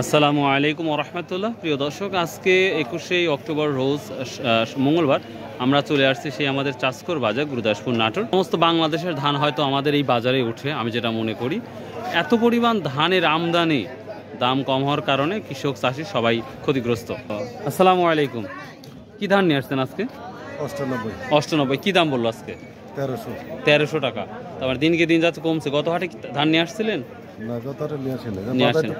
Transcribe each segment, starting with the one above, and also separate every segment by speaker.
Speaker 1: আসসালামু আলাইকুম ওয়া রাহমাতুল্লাহ। প্রিয় দর্শক, আজকে 21 অক্টোবর রোজ মঙ্গলবার আমরা চলে আসছি সেই আমাদের চাষকর বাজার, গুরুদাসপুর, নাটোর। সমস্ত বাংলাদেশের ধান হয়তো আমাদের এই বাজারে উঠে, আমি যেটা মনে করি। এত পরিমাণ ধানের আমদানি, দাম কম হওয়ার কারণে কৃষক চাষি সবাই ক্ষতিগ্রস্ত। আসসালামু আলাইকুম। কি ধান নিয়ে আসছেন আজকে? 98। কি দাম বললো আজকে? 1300 টাকা। তারপর দিনকে দিন যাচ্ছে কমছে। গত হাটে ধান নিয়ে আসছিলেন?
Speaker 2: না, গত হাটে নিয়ে আসেন।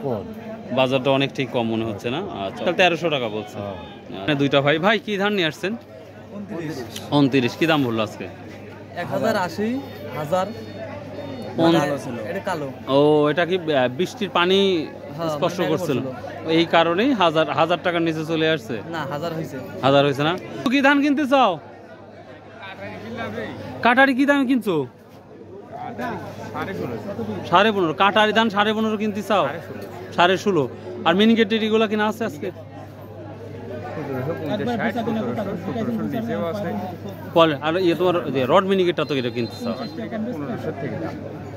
Speaker 1: বাজারটা অনেকটাই কম মনে হচ্ছে না? আচ্ছা, 1300 টাকা বলছে। দুইটা ভাই ভাই কি ধান নিয়ে আসছেন? 29। কি দাম বললো আজকে?
Speaker 3: 1080,000।
Speaker 1: ও, এটা কি বৃষ্টির পানি স্পর্শ করছিল এই কারণেই হাজার টাকার নিচে চলে আসছে?
Speaker 3: না, 1000 হয়েছে।
Speaker 1: 1000 হয়েছে না? কি ধান কিনতে চাও? কাটারি কি দামে কিনছো? 15.5। কাটারি ধান 15.5 কিনতে চাও? 16.5। আর মিনিকেট টেরিগুলো কিনা আছে আজকে? আর ইয়ে তোমার রড মিনিকেটটা তো এটা কিনতে চাও?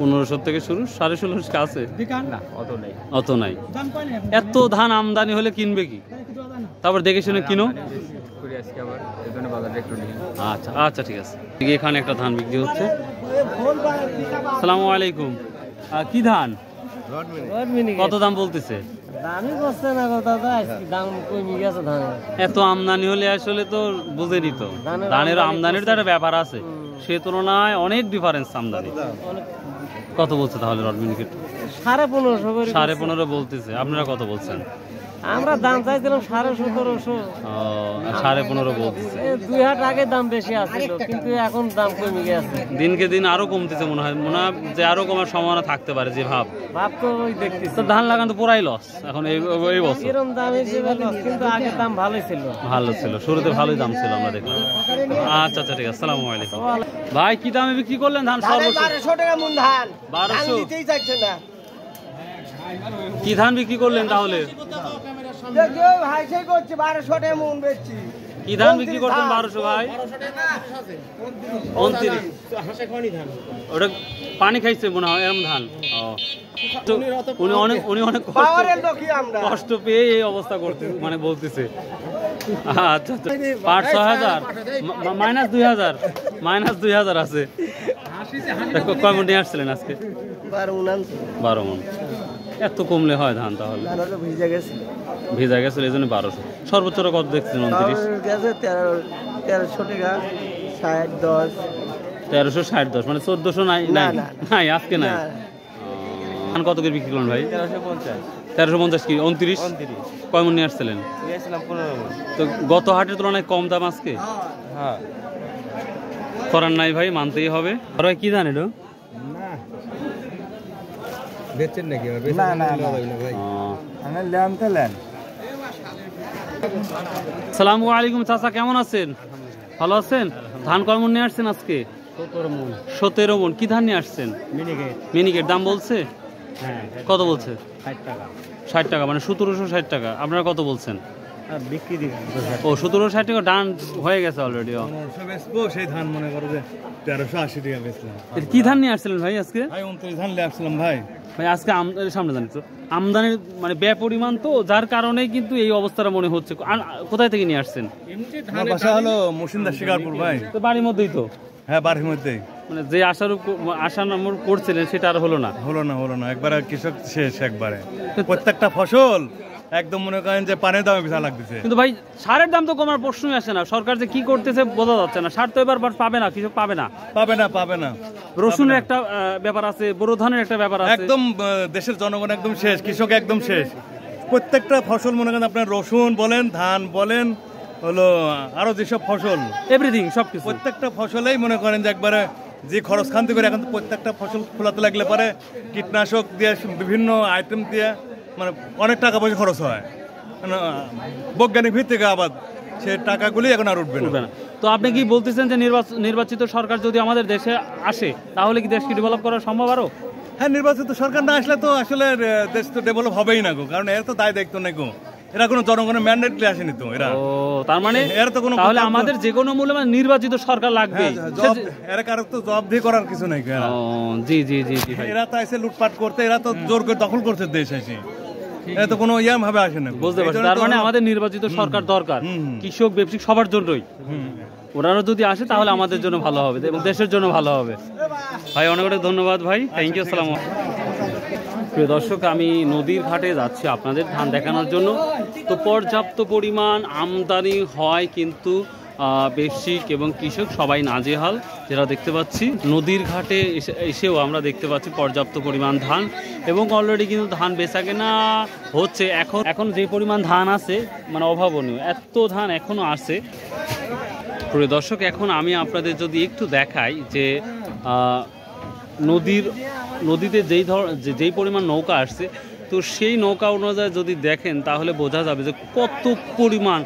Speaker 1: 1500 থেকে শুরু, 16.5 আছে? অত নাই। এত ধান আমদানি হলে কিনবে কি? তারপর দেখে শুনে কিনো। আচ্ছা আচ্ছা, ঠিক আছে। এখানে একটা ধান বিক্রি হচ্ছে। আসসালামু আলাইকুম। কি ধান? কত দাম বলতেছে? এত আমদানি হলে আসলে তো বুঝেনি তো, ধানের আমদানির তো একটা ব্যাপার আছে, সে তুলনায় অনেক ডিফারেন্স আমদানি। কত বলছে তাহলে রড মিনিকেট? 15.5 বলতেছে। আপনারা কত বলছেন?
Speaker 3: আমরা দাম চাইছিলাম 1750।
Speaker 1: 15.5 বলতেছে।
Speaker 3: 2 হাট আগে দাম বেশি আছিল, কিন্তু এখন দাম কমে গেছে।
Speaker 1: দিনকে দিন আরো কমতেছে মনে হয় যে আরো কমার সম্ভাবনা থাকতে পারে। যে ভাব
Speaker 3: তো ওই দেখতেছি,
Speaker 1: তো ধান লাগান তো পুরাই লস এখন এই বছর।
Speaker 3: এরকম দাম হিসেবে লস, কিন্তু আগে দাম ভালোই ছিল।
Speaker 1: শুরুতে ভালোই দাম ছিল, আমরা দেখলাম। আচ্ছা আচ্ছা, ঠিক আছে। আসসালামু আলাইকুম। ভাই কি দামে বিক্রি করলেন ধান?
Speaker 3: 1200 টাকা মন ধান।
Speaker 1: 1200
Speaker 3: নিতেই চাইছে না।
Speaker 1: কি ধান বিক্রি করলেন তাহলে?
Speaker 3: ভাই সেই করছে 1200 টাকা মন বেচছি।
Speaker 1: কি ধান বিক্রি করছেন 1200 ভাই? 29। ওটা পানি খাইছে মনে হয় এরকম ধান। উনি অনেক কষ্ট পেয়ে এই অবস্থা করতে মানে বলতেছে। আচ্ছা, 5,000 -2000 আছে। কয় মন নিয়ে আসছিলেন আজকে? 12 মন। এত কমলে হয় ধান? তাহলে ভিজা গেছিল এই জন্য 1200। সর্বোচ্চ কত দেখছেন? 29।
Speaker 3: 1300 টাকা 60-10।
Speaker 1: 1360-10 মানে 1400 নাই আজকে নাই। ধান কত করে বিক্রি করলেন ভাই? 1350 কি? 29। কয় মন নিয়ে আসছিলেন?
Speaker 3: 15 মন।
Speaker 1: তো গত হাটের তুলনায় কম দাম আজকে?
Speaker 3: হ্যাঁ,
Speaker 1: করার নাই ভাই, মানতেই হবে। আর ভাই কি ধান এটা?
Speaker 3: বেচেন নাকি?
Speaker 1: আসসালামু আলাইকুম চাচা, কেমন আছেন? ভালো আছেন? ধান কয় মন নিয়ে আসছেন আজকে? 17 মন। কি ধান নিয়ে আসছেন? মিনিকেট। দাম বলছে? কত বলছে? 60 টাকা মানে 1760 টাকা। আপনারা কত বলছেন? ও 1760 টাকা ডান হয়ে গেছে অলরেডি।
Speaker 2: সেই ধান মনে করো যে 1380 টাকা বেচলাম।
Speaker 1: কি ধান নিয়ে আসছিলেন ভাই আজকে?
Speaker 2: 29 ধান নিয়ে আসছিলাম ভাই।
Speaker 1: আজকে সামনে জানি তো আমদানির মানে পরিমাণ তো, যার কারণে কিন্তু এই অবস্থাটা মনে হচ্ছে। কোথায় থেকে নিয়ে আসছেন?
Speaker 2: বাসা হলো মুর্শিদাবাদ, শিকারপুর ভাই।
Speaker 1: তো বাড়ির মধ্যেই তো?
Speaker 2: হ্যাঁ, বাড়ির মধ্যেই।
Speaker 1: মানে যে আশা নম্বর করছিলেন সেটা আর হলো না। একবারে কৃষক শেষ একবারে। প্রত্যেকটা ফসল একদম মনে করেন যে পানির দামে বেশি লাগতেছে। কিন্তু ভাই সারের দাম তো কমার প্রশ্নই আসে না। সরকার যে কি করতেছে বোঝা যাচ্ছে না। সার তো এবার পাবে না, কৃষক পাবে না। রসুনের একটা ব্যাপার আছে, বোরো ধানের একটা ব্যাপার আছে।
Speaker 2: একদম দেশের জনগণ একদম শেষ, কৃষক একদম শেষ। প্রত্যেকটা ফসল মনে করেন আপনার রসুন বলেন, ধান বলেন, হলো আরো যেসব ফসল
Speaker 1: এভরিথিং সবকিছু,
Speaker 2: প্রত্যেকটা ফসলেই মনে করেন যে একবারে যে খরচ খান্তি করে এখন প্রত্যেকটা ফসল ফলাতে লাগলে পরে কীটনাশক দিয়ে বিভিন্ন আইটেম দিয়ে মানে অনেক টাকা পয়সা খরচ হয়। বৈজ্ঞানিক ভিত্তিক আবাদ, সে টাকাগুলি এখন আর উঠবে না।
Speaker 1: তো আপনি কি বলতেছেন যে নির্বাচিত সরকার যদি আমাদের দেশে আসে তাহলে কি দেশকে ডেভেলপ করা সম্ভব আরো?
Speaker 2: হ্যাঁ, নির্বাচিত সরকার না আসলে তো আসলে দেশ তো ডেভেলপ হবেই না গো, কারণ এর তো দায় দায়িত্ব নেই গো। এরা কোনো জনগণের ম্যান্ডেটলি আসেনি তো এরা।
Speaker 1: ও, তার মানে
Speaker 2: এর তো কোনো,
Speaker 1: তাহলে আমাদের যে কোনো মূল্যে নির্বাচিত সরকার লাগবে।
Speaker 2: এরা কারো তো জবাবদিহি করার কিছু নেই।
Speaker 1: জি জি জি জি,
Speaker 2: এরা তো এসে লুটপাট করতে, এরা তো জোর করে দখল করছে দেশ এসে। এটা তো কোনো ইয়াম ভাবে আসে না।
Speaker 1: বুঝতে পারছি, তার মানে আমাদের নির্বাচিত সরকার দরকার, কৃষক ব্যবসায়িক সবার জন্যই। ওনারা যদি আসে তাহলে আমাদের জন্য ভালো হবে এবং দেশের জন্য ভালো হবে। ভাই অনেক অনেক ধন্যবাদ ভাই, থ্যাংক ইউ, আসসালামু আলাইকুম। প্রিয় দর্শক, আমি নদীর ঘাটে যাচ্ছি আপনাদের ধান দেখানোর জন্য। তো পর্যাপ্ত পরিমাণ আমদানি হয়, কিন্তু ব্যবসায়িক এবং কৃষক সবাই নাজেহাল, যেটা দেখতে পাচ্ছি। নদীর ঘাটে এসেও আমরা দেখতে পাচ্ছি পর্যাপ্ত পরিমাণ ধান, এবং অলরেডি কিন্তু ধান বেচাকেনা হচ্ছে। এখন যে পরিমাণ ধান আছে মানে অভাবনীয়, এত ধান এখনও আছে। প্রিয় দর্শক, এখন আমি আপনাদের যদি একটু দেখাই যে নদীতে যেই পরিমাণ নৌকা আসছে, তো সেই নৌকা অনুযায়ী যদি দেখেন তাহলে বোঝা যাবে যে কত পরিমাণ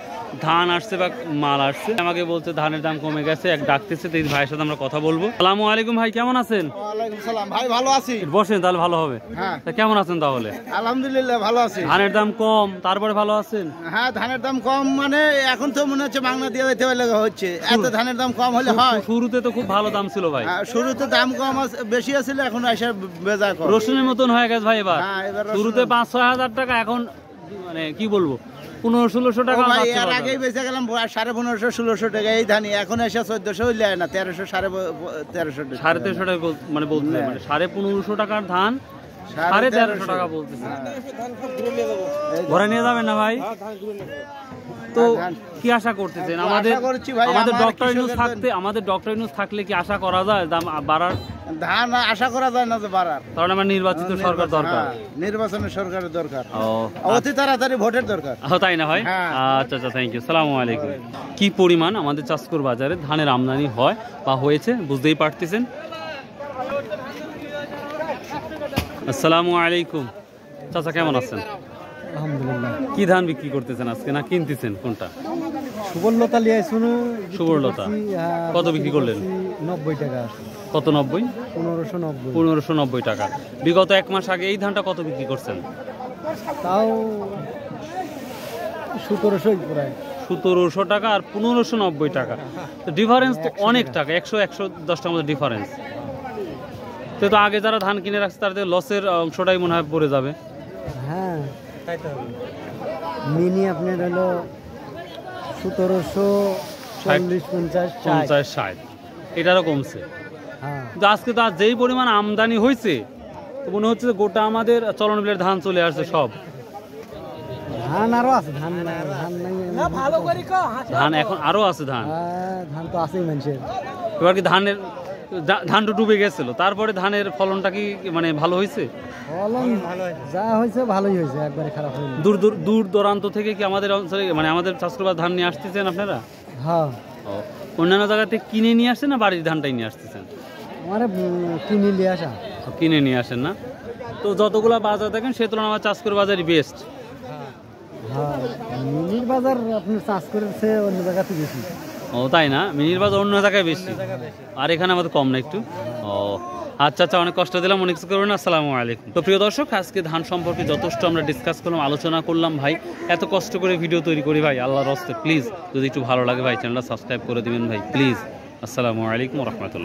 Speaker 1: ধান আসছে বা মাল আসছে। আমাকে বলছে ধানের দাম কমে গেছে, এক ডাকতেছে, তো এই ভাইয়ের সাথে আমরা কথা বলবো। আসসালামু আলাইকুম ভাই, কেমন আছেন?
Speaker 3: ওয়ালাইকুম সালাম ভাই, ভালো আছি।
Speaker 1: বসেন, তাহলে ভালো হবে।
Speaker 3: হ্যাঁ,
Speaker 1: তা কেমন আছেন তাহলে?
Speaker 3: আলহামদুলিল্লাহ ভালো আছি।
Speaker 1: ধানের দাম কম, তারপরে ভালো আছেন?
Speaker 3: হ্যাঁ, ধানের দাম কম মানে এখন তো মনে হচ্ছে বাংলা দিয়ে দিতে হচ্ছে, এত ধানের দাম কম হলে হয়।
Speaker 1: শুরুতে তো খুব ভালো দাম ছিল ভাই,
Speaker 3: শুরুতে দাম কম বেশি আছিল, এখন এসে বেজা কম।
Speaker 1: রসুনের মতন হয়ে গেছে ভাই এবার।
Speaker 3: হ্যাঁ, এবার
Speaker 1: শুরুতে 5-6 হাজার টাকা, এখন মানে কি বলবো 1500-1600 টাকা।
Speaker 3: এর আগেই বেঁচে গেলাম 1550-1600 টাকা এই ধানই, এখন এসে 1400 হইলে না, 1300
Speaker 1: 1350 টাকা মানে বলতে, মানে 1550 টাকার ধান 1350 টাকা বলতেছে। ঘরে নিয়ে যাবেন না ভাই? তো কি আশা করতেছেন? আমাদের ডক্টর ইউনূস থাকলে কি আশা করা যায় দাম বাড়ার?
Speaker 3: ধান আশা করা যায় না যে বাড়ার,
Speaker 1: কারণ আমার নির্বাচিত সরকার দরকার,
Speaker 3: নির্বাচনের সরকারের দরকার, অতি তাড়াতাড়ি ভোটের দরকার।
Speaker 1: তাই না ভাই? আচ্ছা আচ্ছা, থ্যাংক ইউ, সালামু আলাইকুম। কি পরিমাণ আমাদের চাষকর বাজারে ধানের আমদানি হয় বা হয়েছে বুঝতেই পারতেছেন। আসসালামু আলাইকুম চাচা, কেমন আছেন?
Speaker 4: আলহামদুলিল্লাহ।
Speaker 1: কি ধান বিক্রি করতেছেন আজকে, না কিনতেছেন? কোনটা?
Speaker 4: সুবর্ণলতা লিয়ে শুনো।
Speaker 1: সুবর্ণলতা কত বিক্রি করলেন?
Speaker 4: 90 টাকা।
Speaker 1: কত 90?
Speaker 4: 1590।
Speaker 1: 1590 টাকা। বিগত 1 মাস আগে এই ধানটা কত বিক্রি করছেন?
Speaker 4: তাও 1700 প্রায়।
Speaker 1: 1700 টাকা আর 1590 টাকা, তো ডিফারেন্স তো অনেক টাকা, 100-110 টাকার মধ্যে ডিফারেন্স। তো আগে যারা ধান কিনে রাখছে তাদের লসের অংশটাই মনে হয় পড়ে যাবে।
Speaker 4: হ্যাঁ, মিনি আপনার হলো 1740-50-60
Speaker 1: এটারও কমছে।
Speaker 4: হ্যাঁ,
Speaker 1: কিন্তু আজকে তো যেই পরিমাণ আমদানি হয়েছে, তো মনে হচ্ছে যে গোটা আমাদের চলন বিলের ধান চলে আসছে সব।
Speaker 4: ধান আরো আছে, ধান নাই
Speaker 1: ধান এখন আরো আছে ধান।
Speaker 4: ধান তো আছেই মানুষের।
Speaker 1: এবার কি ধানটা ডুবে গেছিল, তারপরে ধানের ফলনটা কি মানে ভালো হয়েছে?
Speaker 4: ফলন যা হয়েছে ভালোই হয়েছে, একবারে খারাপ হয়নি।
Speaker 1: দূর দূরান্ত থেকে কি আমাদের অঞ্চলে মানে আমাদের চাষবাস ধান নিয়ে আসতেছেন আপনারা?
Speaker 4: হ্যাঁ,
Speaker 1: অন্যান্য জায়গাতে কিনে নিয়ে আসছেন না বাড়ির ধানটাই নিয়ে আসতেছেন?
Speaker 4: আমার কিনে নিয়ে আসা।
Speaker 1: কিনে নিয়ে আসেন না? তো যতগুলো বাজার দেখেন সে তুলনায় আমার চাষকর বাজারই বেস্ট।
Speaker 4: হ্যাঁ, মিনির বাজার আপনার চাষ করেছে অন্য জায়গাতে বেশি।
Speaker 1: ও তাই না? মিনির বাজার অন্য জায়গায় বেশি, আর এখানে আমাদের কম না একটু? ও আচ্ছা আচ্ছা, অনেক কষ্ট দিলাম, অনেক কিছু করবেন। আসসালামু আলাইকুম। তো প্রিয় দর্শক, আজকে ধান সম্পর্কে যথেষ্ট আমরা ডিসকাস করলাম, আলোচনা করলাম। ভাই এত কষ্ট করে ভিডিও তৈরি করি ভাই, আল্লাহর রাস্তায় প্লিজ যদি একটু ভালো লাগে ভাই চ্যানেলটা সাবস্ক্রাইব করে দিবেন ভাই প্লিজ। আসসালামু আলাইকুম ওয়া রাহমাতুল্লাহ।